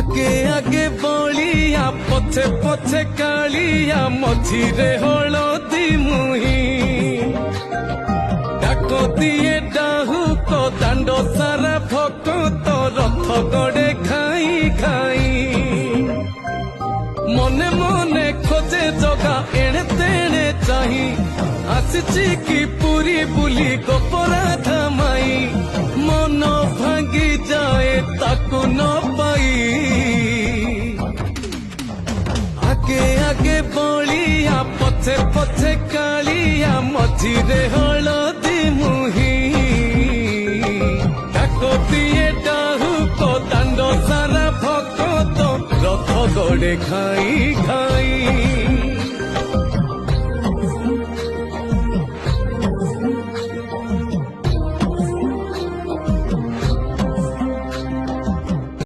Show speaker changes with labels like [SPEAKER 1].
[SPEAKER 1] आगे आगे बलिया पछे पछे कालिया मझिरे हलदी मुही डाक दिए डाहुक दांड सारा भक्त रथ गड़े खाई खाई मने मने खोजे जगा एणे तेणे चाही आसिची की पूरी बुली गोपरा धमाई मन भांगी जाए ताकू न पाई आगे आगे बलिया पछे पछे कालिया मझिरे हलदी मुही डाक दिए डाहुक दांड सारा भक्त रथ गड़े खाई खाई।